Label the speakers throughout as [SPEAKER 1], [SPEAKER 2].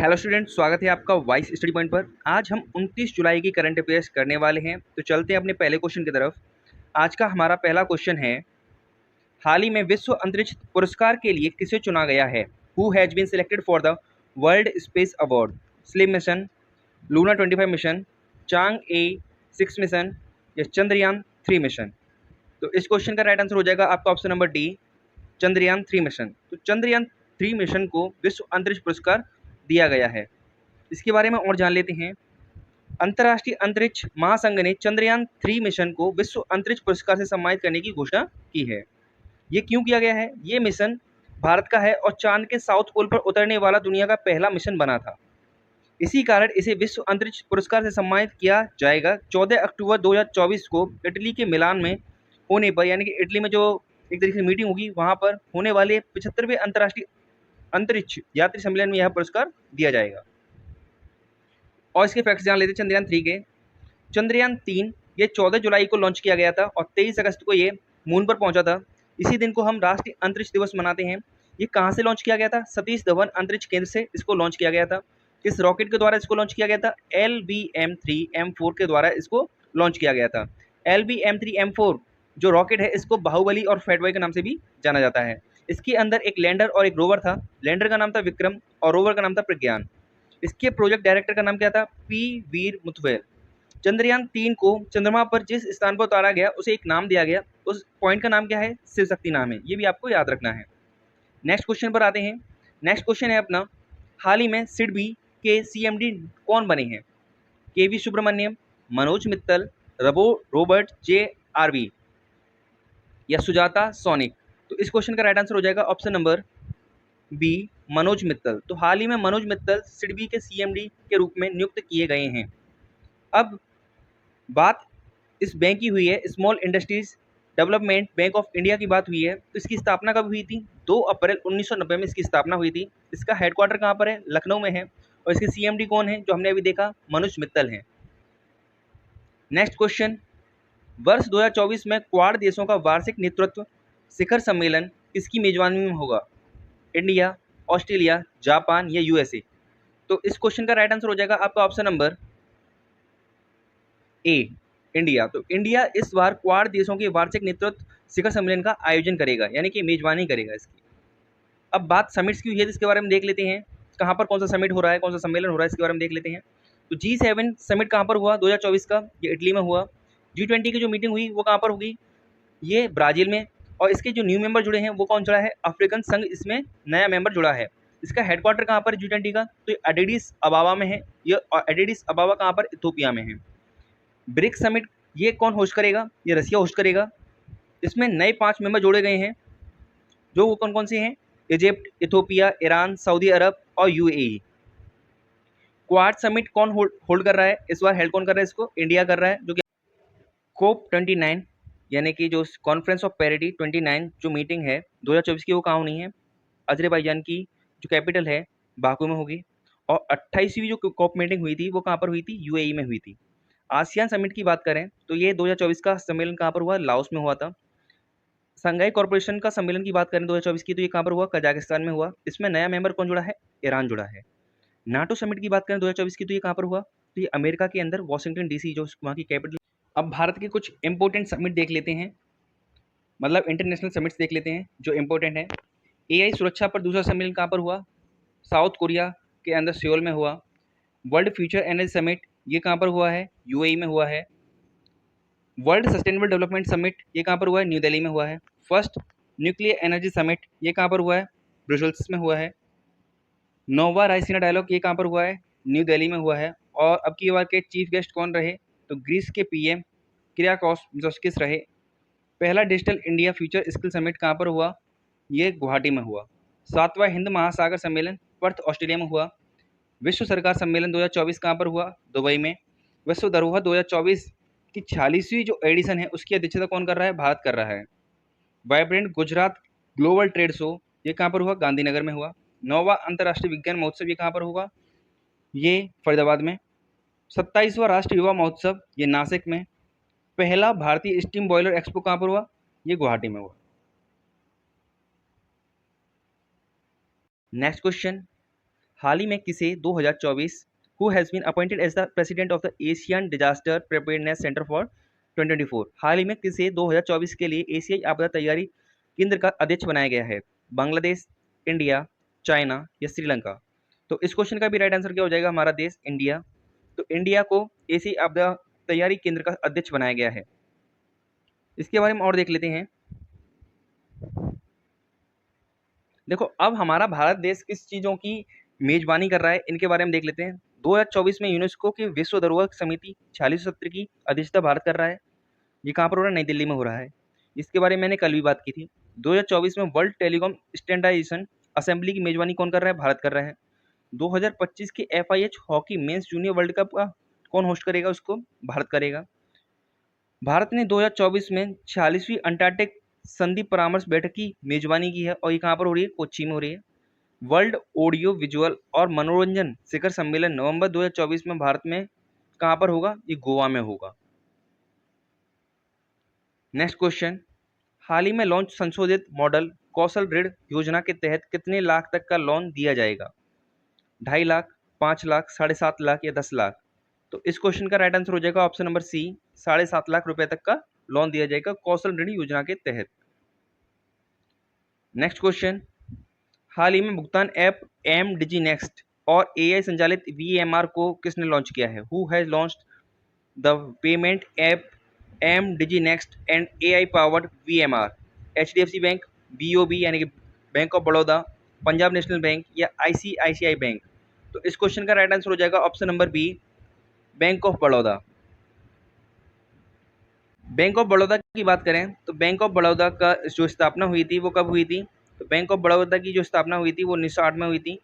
[SPEAKER 1] Hello student, स्वागत है आपका वाइस स्टडी पॉइंट पर। आज हम 29 जुलाई की करंट अफेयर्स करने वाले हैं। तो चलते हैं अपने पहले क्वेश्चन की तरफ। आज का हमारा पहला क्वेश्चन है, हाल ही में विश्व अंतरिक्ष पुरस्कार के लिए किसे चुना गया है? Who has been selected for the world space award? SLIM mission, Luna 25 mission, Chang'e 6 mission या चंद्रयान 3 मिशन? तो इस क्वेश्चन का राइट आंसर हो जाएगा आपका option number D, Chandrayaan 3 mission. तो चंद्रयान 3 मिशन को विश्व अंतरिक्ष पुरस्कार दिया गया है। इसके बारे में और जान लेते हैं। अंतर्राष्ट्रीय अंतरिक्ष महासंघ ने चंद्रयान 3 मिशन को विश्व अंतरिक्ष पुरस्कार से सम्मानित करने की घोषणा की है। ये क्यों किया गया है? ये मिशन भारत का है और चांद के साउथ पोल पर उतरने वाला दुनिया का पहला मिशन बना था। इसी कारण इसे विश्व अंतरिक्ष पुरस्कार से सम्मानित किया जाएगा। 14 अक्टूबर 2024 को इटली के मिलान में होने पर, यानी कि इटली में जो एक तरीके से मीटिंग होगी, वहां पर होने वाले 75वें अंतर्राष्ट्रीय अंतरिक्ष यात्री सम्मेलन में यह पुरस्कार दिया जाएगा। और इसके फैक्ट्स जान लेते हैं चंद्रयान 3 के। चंद्रयान 3 ये 14 जुलाई को लॉन्च किया गया था और 23 अगस्त को ये मून पर पहुंचा था। इसी दिन को हम राष्ट्रीय अंतरिक्ष दिवस मनाते हैं। ये कहाँ से लॉन्च किया गया था? सतीश धवन अंतरिक्ष केंद्र से इसको लॉन्च किया गया था। इस रॉकेट के द्वारा इसको लॉन्च किया गया था। LBM-3M4 के द्वारा इसको लॉन्च किया गया था। LBM-3M4 जो रॉकेट है, इसको बाहुबली और फैट बॉय के नाम से भी जाना जाता है। इसके अंदर एक लैंडर और एक रोवर था। लैंडर का नाम था विक्रम और रोवर का नाम था प्रज्ञान। इसके प्रोजेक्ट डायरेक्टर का नाम क्या था? पी वीर मुथुवेल। चंद्रयान 3 को चंद्रमा पर जिस स्थान पर उतारा गया उसे एक नाम दिया गया। उस पॉइंट का नाम क्या है? शिव शक्ति नाम है। ये भी आपको याद रखना है। नेक्स्ट क्वेश्चन पर आते हैं। नेक्स्ट क्वेश्चन है अपना, हाल ही में सिडबी के सीएमडी कौन बने हैं? KV Subramaniam, Manoj Mittal, Robert J RV या सुजाता सोनिक? तो इस क्वेश्चन का राइट आंसर हो जाएगा option number B, Manoj Mittal. तो हाल ही में मनोज मित्तल सिडबी के सीएमडी के रूप में नियुक्त किए गए हैं। अब बात इस बैंक की हुई है, small industries development bank of India की बात हुई है। तो इसकी स्थापना कब हुई थी? 2 अप्रैल 1990 में इसकी स्थापना हुई थी। इसका हेडक्वार्टर कहाँ पर है? लखनऊ में है। और इसके सीएमडी कौन है? जो हमने अभी देखा, मनोज मित्तल हैं। नेक्स्ट क्वेश्चन, वर्ष 2024 में क्वाड देशों का वार्षिक नेतृत्व शिखर सम्मेलन किसकी मेजबानी में होगा? इंडिया, ऑस्ट्रेलिया, जापान या यूएसए? तो इस क्वेश्चन का राइट आंसर हो जाएगा आपका ऑप्शन नंबर ए, इंडिया। तो इंडिया इस बार क्वाड देशों के वार्षिक नेतृत्व शिखर सम्मेलन का आयोजन करेगा, यानी कि मेजबानी करेगा इसकी। अब बात समिट्स की हुई है, इसके बारे में देख लेते हैं। कहाँ पर कौन सा समिट हो रहा है, कौन सा सम्मेलन हो रहा है, इसके बारे में देख लेते हैं। तो G7 समिट कहाँ पर हुआ 2024 का? ये इटली में हुआ। G20 की जो मीटिंग हुई वो कहाँ पर होगी? ये ब्राजील में। और इसके जो न्यू मेंबर जुड़े हैं वो कौन जुड़ा है? अफ्रीकन संघ इसमें नया मेंबर जुड़ा है। इसका हेडक्वार्टर कहाँ पर G20 का? तो ये एडिडिस अबाबा में है। ये एडिडिस अबाबा कहाँ पर? इथोपिया में है। ब्रिक्स समिट ये कौन होस्ट करेगा? ये रसिया होस्ट करेगा। इसमें नए 5 मेंबर जोड़े गए हैं, जो वो कौन कौन से हैं? इजिप्ट, इथोपिया, ईरान, सऊदी अरब और यूएई। क्वाड समिट कौन होल्ड कर रहा है इस बार? हेल्ड कौन कर रहा है इसको? इंडिया कर रहा है। जो कि कोप 29 यानी कि जो कॉन्फ्रेंस ऑफ पैरिटी 29 जो मीटिंग है 2024 की, वो कहाँ होनी है? अजरबैजान की जो कैपिटल है बाकू में होगी। और 28वीं जो कोप मीटिंग हुई थी वो कहाँ पर हुई थी? यूएई में हुई थी। आसियान समिट की बात करें तो ये 2024 का सम्मेलन कहाँ पर हुआ? लाओस में हुआ था। संघाई कॉर्पोरेशन का सम्मेलन की बात करें 2024 की, तो ये कहाँ पर हुआ? कजाकिस्तान में हुआ। इसमें नया मेंबर कौन जुड़ा है? ईरान जुड़ा है। नाटो समिट की बात करें 2024 की, तो ये कहाँ पर हुआ? तो ये अमेरिका के अंदर वाशिंगटन डीसी जो वहाँ की कैपिटल। अब भारत के कुछ इंपॉर्टेंट समिट देख लेते हैं, मतलब इंटरनेशनल समिट्स देख लेते हैं जो इंपॉर्टेंट है। एआई सुरक्षा पर दूसरा सम्मेलन कहाँ पर हुआ? साउथ कोरिया के अंदर सियोल में हुआ। वर्ल्ड फ्यूचर एनर्जी समिट ये कहाँ पर हुआ है? यूएई में हुआ है। वर्ल्ड सस्टेनेबल डेवलपमेंट समिट ये कहाँ पर हुआ है? न्यू दिल्ली में हुआ है। फर्स्ट न्यूक्लियर एनर्जी समिट ये कहाँ पर हुआ है? ब्रुसेल्स में हुआ है। नोवा रायसीना डायलॉग ये कहाँ पर हुआ है? न्यू दिल्ली में हुआ है। और अब की बार के चीफ गेस्ट कौन रहे? तो ग्रीस के पीएम किरियाकोस मित्सोताकिस रहे। पहला digital India future skill summit कहाँ पर हुआ? ये गुवाहाटी में हुआ। 7वां हिंद महासागर सम्मेलन पर्थ ऑस्ट्रेलिया में हुआ। विश्व सरकार सम्मेलन 2024 कहाँ पर हुआ? दुबई में। विश्व धरोहर 2024 की 46वीं जो एडिशन है उसकी अध्यक्षता कौन कर रहा है? भारत कर रहा है। Vibrant Gujarat global trade show ये कहाँ पर हुआ? गांधीनगर में हुआ। 9वां अंतर्राष्ट्रीय विज्ञान महोत्सव ये कहाँ पर होगा? ये फरीदाबाद में। 27वां राष्ट्रीय युवा महोत्सव ये नासिक में। पहला भारतीय स्टीम बॉयलर एक्सपो कहाँ पर हुआ? ये गुवाहाटी में हुआ। नेक्स्ट क्वेश्चन, हाल ही में किसे 2024 who has been appointed as the president of the Asian disaster preparedness centre for 2024? हाल ही में किसे 2024 के लिए एशियाई आपदा तैयारी केंद्र का अध्यक्ष बनाया गया है? बांग्लादेश, इंडिया, चाइना या श्रीलंका? तो इस क्वेश्चन का भी राइट आंसर क्या हो जाएगा? हमारा देश इंडिया। तो इंडिया को एशियाई आपदा तैयारी केंद्र का अध्यक्ष बनाया गया है। इसके बारे में और देख लेते हैं। देखो, अब हमारा भारत देश किस चीज़ों की मेजबानी कर रहा है, इनके बारे में देख लेते हैं। 2024 में यूनेस्को की विश्व धरोहर समिति 46 सत्र की अध्यक्षता भारत कर रहा है। ये कहाँ पर हो रहा है? नई दिल्ली में हो रहा है। इसके बारे में मैंने कल भी बात की थी। 2024 में वर्ल्ड टेलीकॉम स्टैंडर्डाइजेशन असेंबली की मेजबानी कौन कर रहा है? भारत कर रहा है। 2025 के FIH hockey mains junior world cup का कौन होस्ट करेगा? उसको भारत करेगा। भारत ने 2024 में 46वीं अंटार्कटिक संधि परामर्श बैठक की मेजबानी की है और ये कहाँ पर हो रही है? कोच्चि में हो रही है। वर्ल्ड ऑडियो विजुअल और मनोरंजन शिखर सम्मेलन नवंबर 2024 में भारत में कहाँ पर होगा? ये गोवा में होगा। नेक्स्ट क्वेश्चन, हाल ही में लॉन्च संशोधित मॉडल कौशल ऋण योजना के तहत कितने लाख तक का लोन दिया जाएगा? 2.5 लाख, 5 लाख, 7.5 लाख या 10 लाख? तो इस क्वेश्चन का राइट आंसर हो जाएगा ऑप्शन नंबर सी, 7.5 लाख रुपए तक का लोन दिया जाएगा कौशल ऋण योजना के तहत। नेक्स्ट क्वेश्चन, हाल ही में भुगतान ऐप एम डिजी नेक्स्ट और AI संचालित VMR को किसने लॉन्च किया है? Who has launched the payment app M Digi Next and AI powered VMR? HDFC Bank, BOB यानी कि Bank of Baroda, Punjab National Bank या ICICI बैंक? तो इस क्वेश्चन का राइट आंसर हो जाएगा option number B, Bank of Baroda. Bank of Baroda की बात करें तो बैंक ऑफ बड़ौदा का जो स्थापना हुई थी वो कब हुई थी? तो बैंक ऑफ बड़ौदा की जो स्थापना हुई थी वो 1908 में हुई थी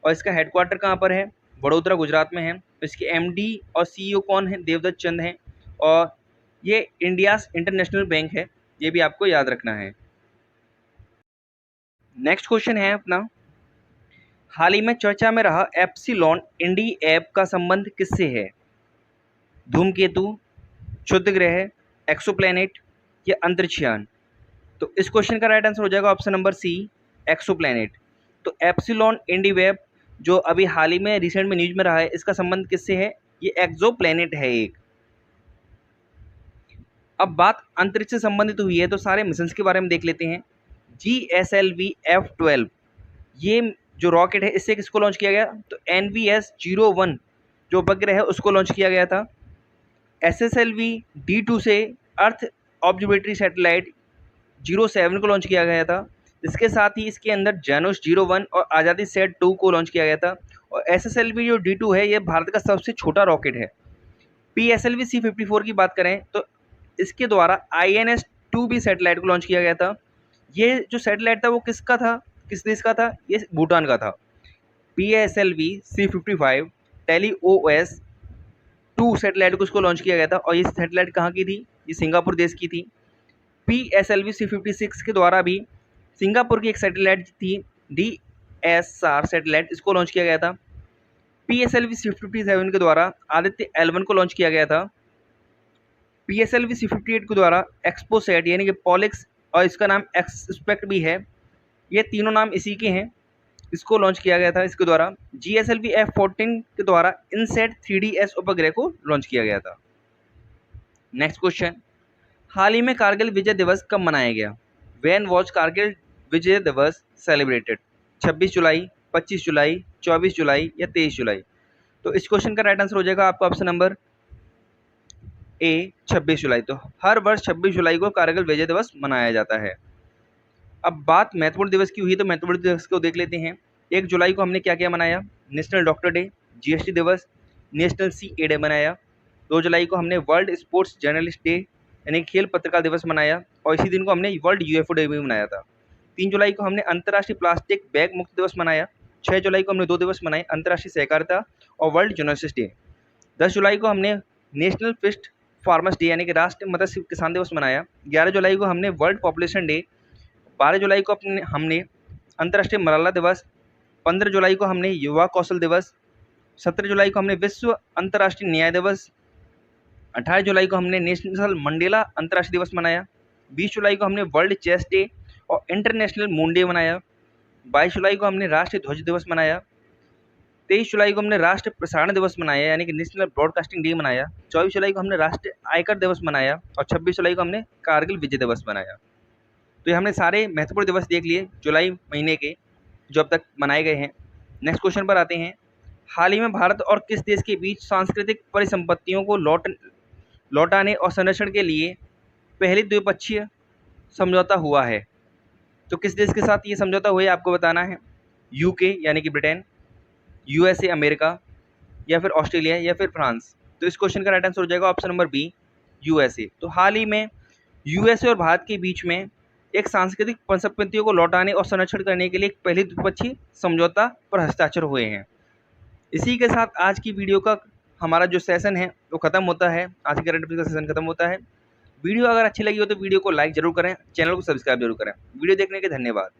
[SPEAKER 1] और इसका हेडक्वार्टर कहाँ पर है? वडोदरा, गुजरात में है। तो इसके MD और CEO कौन है? देवदत्त चंद हैं और ये इंडियाज इंटरनेशनल बैंक है, ये भी आपको याद रखना है। नेक्स्ट क्वेश्चन है अपना, हाल ही में चर्चा में रहा एप्सिलॉन इंडी ऐप का संबंध किससे है? धूमकेतु, क्षुद्र ग्रह, एक्सोप्लैनेट या अंतरिक्षयान? तो इस क्वेश्चन का राइट आंसर हो जाएगा ऑप्शन नंबर सी, एक्सोप्लैनेट। तो एप्सिलॉन इंडी वेब जो अभी हाल ही में रिसेंट में न्यूज में रहा है, इसका संबंध किससे है? ये एक्सोप्लैनेट है एक। अब बात अंतरिक्ष से संबंधित हुई है तो सारे मिशंस के बारे में देख लेते हैं। GSLV F12 ये जो रॉकेट है इससे किसको लॉन्च किया गया? तो NVS-01 जो उपग्रह है उसको लॉन्च किया गया था। SSLV D2 से अर्थ ऑब्जर्वेटरी सैटेलाइट 07 को लॉन्च किया गया था। इसके साथ ही इसके अंदर जानुस 01 और आज़ादी सेट 2 को लॉन्च किया गया था। और SSLV जो D2 है ये भारत का सबसे छोटा रॉकेट है। PSLV C-54 की बात करें तो इसके द्वारा INS-2B सैटेलाइट को लॉन्च किया गया था। ये जो सैटेलाइट था वो किसका था? किस देश का था? ये भूटान का था। PSLV C-55 टेलीओएस 2 सैटेलाइट को इसको लॉन्च किया गया था और ये सैटेलाइट कहाँ की थी? ये सिंगापुर देश की थी। PSLV C-56 के द्वारा भी सिंगापुर की एक सैटेलाइट थी DSR सैटेलाइट, इसको लॉन्च किया गया था। PSLV C-57 के द्वारा आदित्य L1 को लॉन्च किया गया था। PSLV C-58 के द्वारा एक्सपोसैट यानी कि पॉलिक्स और इसका नाम एक्सपेक्ट भी है, ये तीनों नाम इसी के हैं, इसको लॉन्च किया गया था इसके द्वारा। GSLV F-14 के द्वारा इनसैट 3DS उपग्रह को लॉन्च किया गया था। नेक्स्ट क्वेश्चन, हाल ही में कारगिल विजय दिवस कब मनाया गया? व्हेन वॉज कारगिल विजय दिवस सेलिब्रेटेड? 26 जुलाई, 25 जुलाई, 24 जुलाई या 23 जुलाई? तो इस क्वेश्चन का राइट आंसर हो जाएगा आपका ऑप्शन नंबर ए, 26 जुलाई। तो हर वर्ष 26 जुलाई को कारगिल विजय दिवस मनाया जाता है। अब बात महत्वपूर्ण दिवस की हुई तो महत्वपूर्ण दिवस को देख लेते हैं। 1 जुलाई को हमने क्या क्या मनाया? नेशनल डॉक्टर डे, GST दिवस, नेशनल CA डे मनाया। 2 जुलाई को हमने वर्ल्ड स्पोर्ट्स जर्नलिस्ट डे यानी खेल पत्रकार दिवस मनाया और इसी दिन को हमने वर्ल्ड UFO डे भी मनाया था। 3 जुलाई को हमने अंतर्राष्ट्रीय प्लास्टिक बैग मुक्त दिवस मनाया। 6 जुलाई को हमने 2 दिवस मनाए, अंतर्राष्ट्रीय सहकारिता और वर्ल्ड जर्नलिस्ट डे। 10 जुलाई को हमने नेशनल फिश फार्मर्स डे यानी कि राष्ट्रीय मत्स्य किसान दिवस मनाया। 11 जुलाई को हमने वर्ल्ड पॉपुलेशन डे। 12 जुलाई को हमने अंतर्राष्ट्रीय मलाला दिवस। 15 जुलाई को हमने युवा कौशल दिवस। 17 जुलाई को हमने विश्व अंतर्राष्ट्रीय न्याय दिवस। 18 जुलाई को हमने नेशनल मंडेला अंतर्राष्ट्रीय दिवस मनाया। 20 जुलाई को हमने वर्ल्ड चेस डे और इंटरनेशनल मून डे मनाया। 22 जुलाई को हमने राष्ट्रीय ध्वज दिवस मनाया। 23 जुलाई को हमने राष्ट्रीय प्रसारण दिवस मनाया यानी कि नेशनल ब्रॉडकास्टिंग डे मनाया। 24 जुलाई को हमने राष्ट्रीय आयकर दिवस मनाया और 26 जुलाई को हमने कारगिल विजय दिवस मनाया। तो ये हमने सारे महत्वपूर्ण दिवस देख लिए जुलाई महीने के, जो अब तक मनाए गए हैं। नेक्स्ट क्वेश्चन पर आते हैं। हाल ही में भारत और किस देश के बीच सांस्कृतिक परिसंपत्तियों को लौटाने और संरक्षण के लिए पहली द्विपक्षीय समझौता हुआ है? तो किस देश के साथ ये समझौता हुआ है आपको बताना है। यूके यानी कि ब्रिटेन, यूएसए अमेरिका, या फिर ऑस्ट्रेलिया, या फिर फ्रांस। तो इस क्वेश्चन का राइट आंसर हो जाएगा ऑप्शन नंबर बी, यूएसए। तो हाल ही में यूएसए और भारत के बीच में एक सांस्कृतिक संपत्तियों को लौटाने और संरक्षण करने के लिए एक पहली द्विपक्षीय समझौता पर हस्ताक्षर हुए हैं। इसी के साथ आज की वीडियो का हमारा जो सेशन है वो खत्म होता है। आज की करंट अफेयर्स का सेशन खत्म होता है। वीडियो अगर अच्छी लगी हो तो वीडियो को लाइक जरूर करें, चैनल को सब्सक्राइब जरूर करें। वीडियो देखने के धन्यवाद।